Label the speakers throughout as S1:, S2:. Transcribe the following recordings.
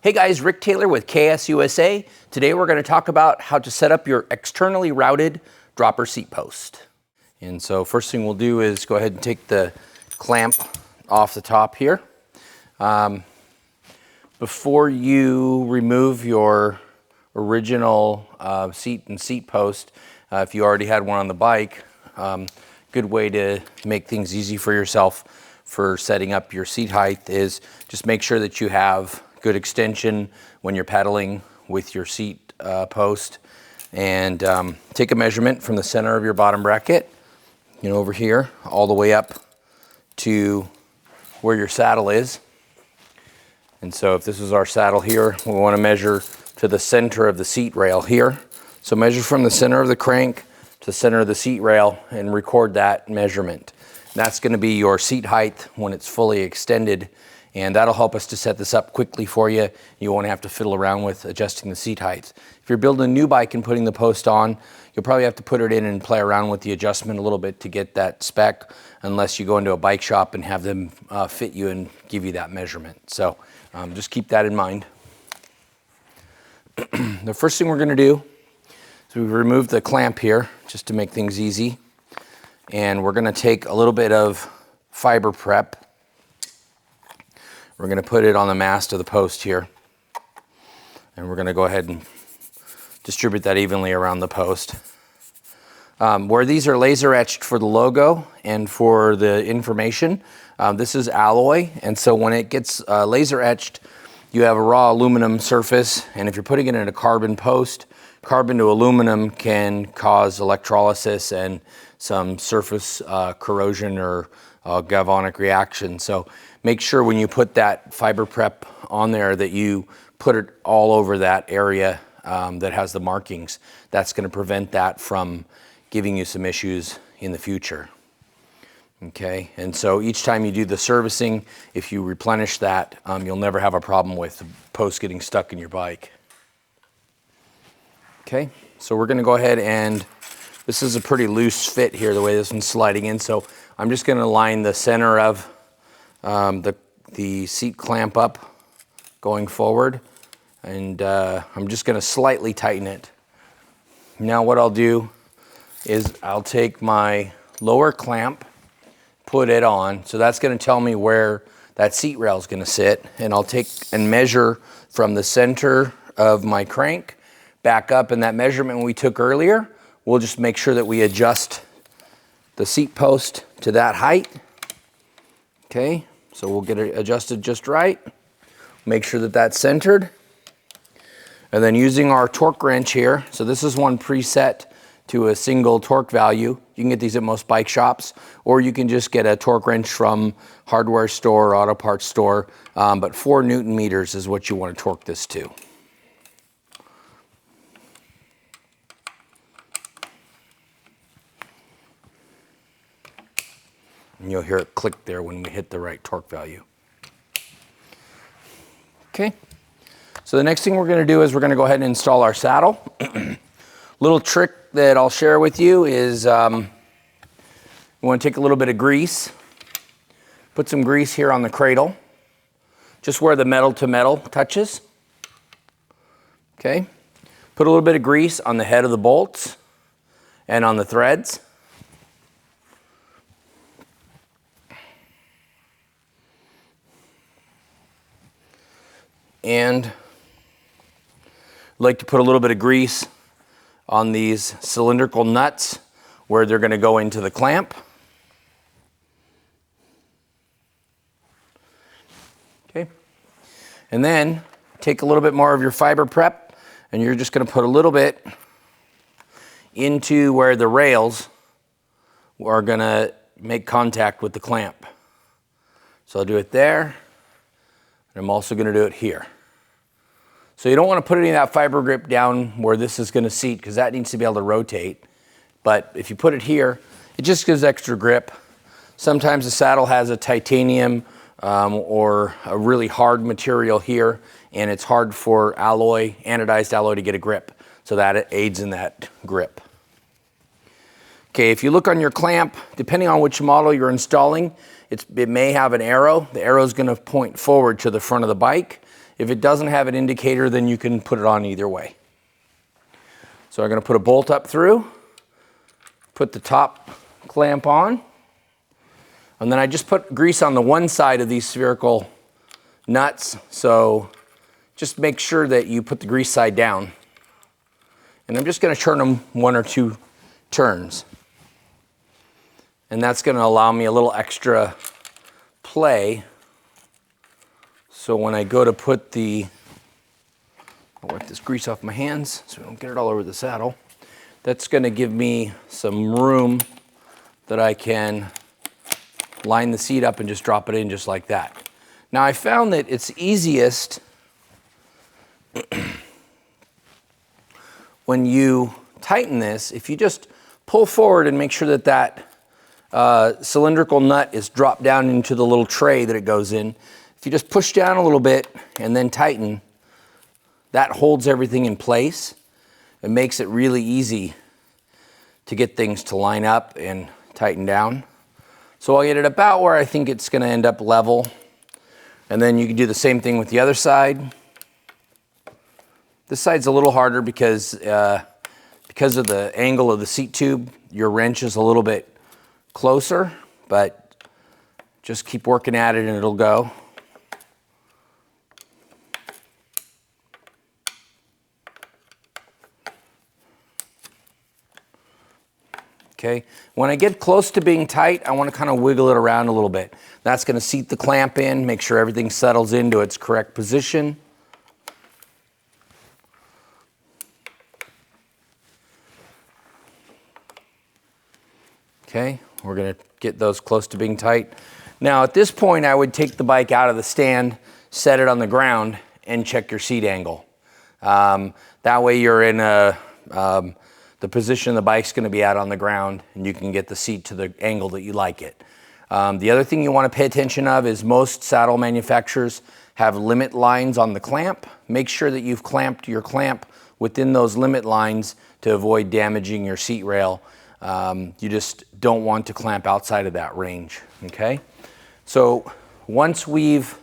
S1: Hey guys, Rick Taylor with KSUSA. Today we're going to talk about how to set up your externally routed dropper seat post. And so first thing we'll do is go ahead and take the clamp off the top here. Before you remove your original seat and seat post, if you already had one on the bike, good way to make things easy for yourself for setting up your seat height is just make sure that you have good extension when you're pedaling with your seat post, and take a measurement from the center of your bottom bracket, over here, all the way up to where your saddle is. And so if this is our saddle here, we want to measure to the center of the seat rail here. So measure from the center of the crank to the center of the seat rail and record that measurement. That's going to be your seat height when it's fully extended, and that'll help us to set this up quickly for you. You won't have to fiddle around with adjusting the seat height. If you're building a new bike and putting the post on, you'll probably have to put it in and play around with the adjustment a little bit to get that spec, unless you go into a bike shop and have them fit you and give you that measurement. So just keep that in mind. The first thing we're going to do is we remove the clamp here just to make things easy. And we're going to take a little bit of fiber prep. We're going to put it on the mast of the post here. And we're going to go ahead and distribute that evenly around the post. Where these are laser etched for the logo and for the information, this is alloy. And so when it gets laser etched, you have a raw aluminum surface. And if you're putting it in a carbon post, carbon to aluminum can cause electrolysis and some surface corrosion or galvanic reaction. So make sure when you put that fiber prep on there that you put it all over that area that has the markings. That's going to prevent that from giving you some issues in the future. Okay, and so each time you do the servicing, if you replenish that, you'll never have a problem with the post getting stuck in your bike. Okay, so we're going to go ahead and this is a pretty loose fit here, the way this one's sliding in. So I'm just going to line the center of the seat clamp up going forward, and I'm just going to slightly tighten it. Now what I'll do is I'll take my lower clamp, put it on. So that's going to tell me where that seat rail is going to sit, and I'll take and measure from the center of my crank back up, and that measurement we took earlier, we'll just make sure that we adjust the seat post to that height. Okay, so we'll get it adjusted just right. Make sure that that's centered. And then using our torque wrench here, so this is one preset to a single torque value. You can get these at most bike shops, or you can just get a torque wrench from hardware store or auto parts store, but 4 Newton meters is what you want to torque this to. And you'll hear it click there when we hit the right torque value. Okay, so the next thing we're going to do is we're going to go ahead and install our saddle. Little trick that I'll share with you is you want to take a little bit of grease, put some grease here on the cradle, just where the metal to metal touches. Okay, put a little bit of grease on the head of the bolts and on the threads. And like to put a little bit of grease on these cylindrical nuts where they're going to go into the clamp. Okay. And then take a little bit more of your fiber prep, and you're just going to put a little bit into where the rails are going to make contact with the clamp. So I'll do it there. And I'm also going to do it here. So you don't want to put any of that fiber grip down where this is going to seat, because that needs to be able to rotate. But if you put it here, it just gives extra grip. Sometimes the saddle has a titanium or a really hard material here, and it's hard for alloy, anodized alloy, to get a grip. So that aids in that grip. Okay, if you look on your clamp, depending on which model you're installing, it may have an arrow. The arrow is going to point forward to the front of the bike. If it doesn't have an indicator, then you can put it on either way. So I'm going to put a bolt up through, put the top clamp on, and then I just put grease on the one side of these spherical nuts. So just make sure that you put the grease side down. And I'm just going to turn them 1 or 2 turns. And that's going to allow me a little extra play. So when I go to put I'll wipe this grease off my hands so we don't get it all over the saddle. That's going to give me some room that I can line the seat up and just drop it in just like that. Now I found that it's easiest when you tighten this, if you just pull forward and make sure that that cylindrical nut is dropped down into the little tray that it goes in. If you just push down a little bit and then tighten, that holds everything in place. It makes it really easy to get things to line up and tighten down. So I'll get it about where I think it's going to end up level. And then you can do the same thing with the other side. This side's a little harder because of the angle of the seat tube. Your wrench is a little bit closer, but just keep working at it and it'll go. Okay, when I get close to being tight, I want to kind of wiggle it around a little bit. That's going to seat the clamp in, make sure everything settles into its correct position. Okay, we're going to get those close to being tight. Now at this point, I would take the bike out of the stand, set it on the ground, and check your seat angle. That way you're in the position the bike's going to be at on the ground, and you can get the seat to the angle that you like it. The other thing you want to pay attention of is most saddle manufacturers have limit lines on the clamp. Make sure that you've clamped your clamp within those limit lines to avoid damaging your seat rail. You just don't want to clamp outside of that range, okay? So once we've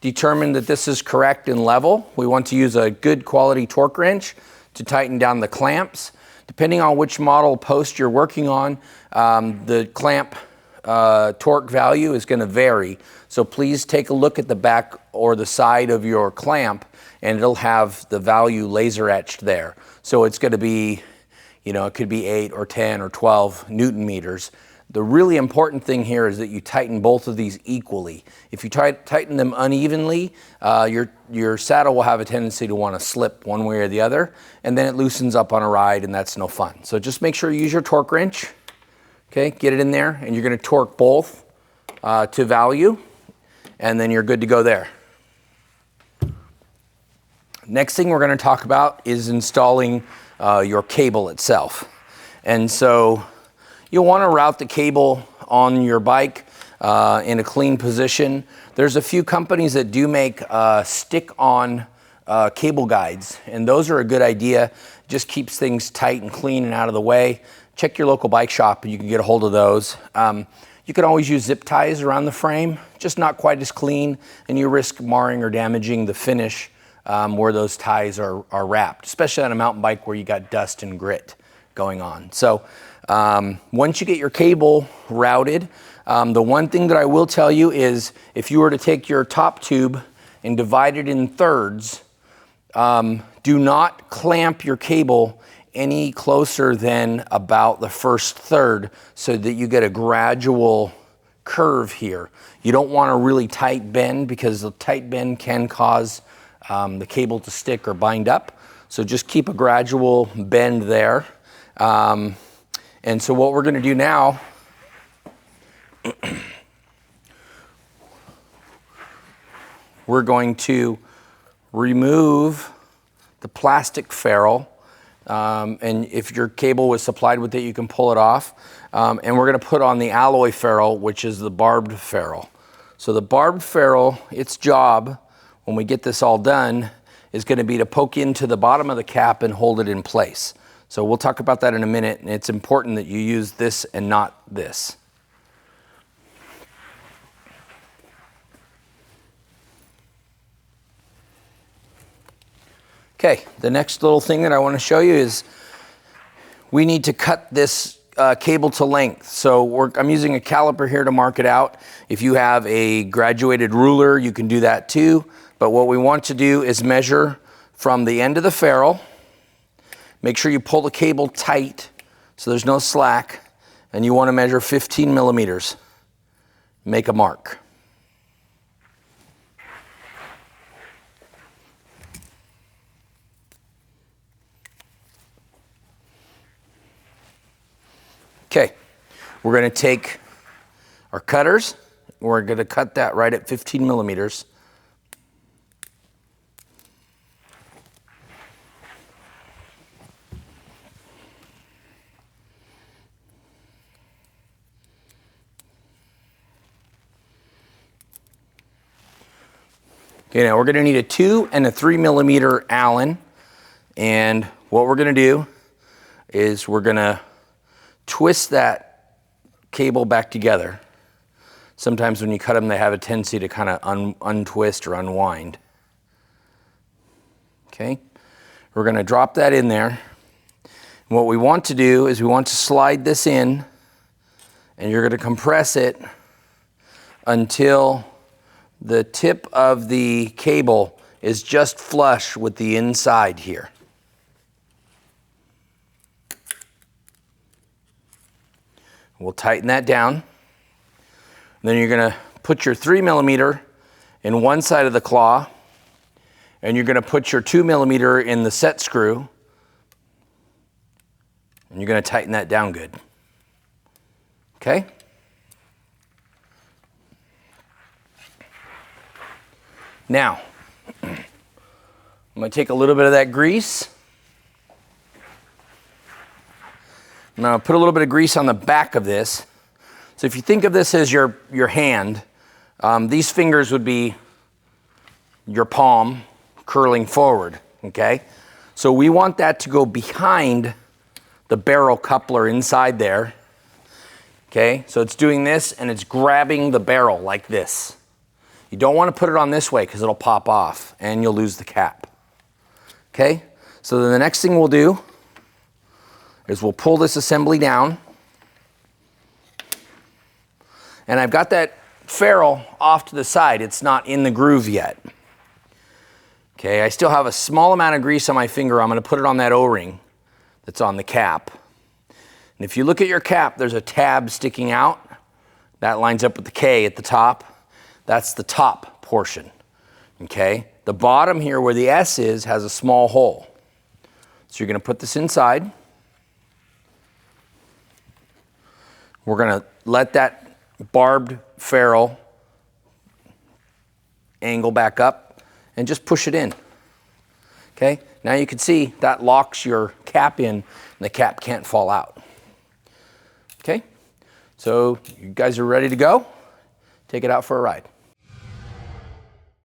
S1: determined that this is correct and level, we want to use a good quality torque wrench to tighten down the clamps. Depending on which model post you're working on, the clamp torque value is going to vary. So please take a look at the back or the side of your clamp, and it'll have the value laser etched there. So it's going to be, you know, it could be 8 or 10 or 12 Newton meters. The really important thing here is that you tighten both of these equally. If you tighten them unevenly, your saddle will have a tendency to want to slip one way or the other, and then it loosens up on a ride, and that's no fun. So just make sure you use your torque wrench. Okay, get it in there, and you're going to torque both to value, and then you're good to go there. Next thing we're going to talk about is installing your cable itself. And so you'll want to route the cable on your bike in a clean position. There's a few companies that do make stick-on cable guides, and those are a good idea. Just keeps things tight and clean and out of the way. Check your local bike shop and you can get a hold of those. You can always use zip ties around the frame, just not quite as clean, and you risk marring or damaging the finish where those ties are wrapped, especially on a mountain bike where you got dust and grit going on. So once you get your cable routed, the one thing that I will tell you is if you were to take your top tube and divide it in thirds, do not clamp your cable any closer than about the first third so that you get a gradual curve here. You don't want a really tight bend because the tight bend can cause the cable to stick or bind up. So just keep a gradual bend there. And so what we're going to do now we're going to remove the plastic ferrule. And if your cable was supplied with it, you can pull it off. And we're going to put on the alloy ferrule, which is the barbed ferrule. So the barbed ferrule, its job, when we get this all done, is going to be to poke into the bottom of the cap and hold it in place. So we'll talk about that in a minute, and it's important that you use this and not this. Okay, the next little thing that I want to show you is we need to cut this cable to length. So I'm using a caliper here to mark it out. If you have a graduated ruler, you can do that too. But what we want to do is measure from the end of the ferrule. Make sure you pull the cable tight so there's no slack. And you want to measure 15 millimeters. Make a mark. Okay, we're going to take our cutters. We're going to cut that right at 15 millimeters. Okay, now we're going to need a 2 and a 3 millimeter Allen. And what we're going to do is we're going to twist that cable back together. Sometimes when you cut them, they have a tendency to kind of untwist or unwind. Okay, we're going to drop that in there. And what we want to do is we want to slide this in, and you're going to compress it until the tip of the cable is just flush with the inside here. We'll tighten that down. Then you're going to put your 3 millimeter in one side of the claw, and you're going to put your 2 millimeter in the set screw, and you're going to tighten that down good. Okay? Now, I'm going to take a little bit of that grease. I'm going to put a little bit of grease on the back of this. So if you think of this as your hand, these fingers would be your palm curling forward, okay? So we want that to go behind the barrel coupler inside there, okay? So it's doing this and it's grabbing the barrel like this. You don't want to put it on this way because it'll pop off and you'll lose the cap, okay? So then the next thing we'll do is we'll pull this assembly down. And I've got that ferrule off to the side. It's not in the groove yet. Okay, I still have a small amount of grease on my finger. I'm going to put it on that O-ring that's on the cap. And if you look at your cap, there's a tab sticking out. That lines up with the K at the top. That's the top portion. Okay, the bottom here where the S is has a small hole. So you're going to put this inside. We're going to let that barbed ferrule angle back up and just push it in. Okay, now you can see that locks your cap in and the cap can't fall out. Okay, so you guys are ready to go? Take it out for a ride.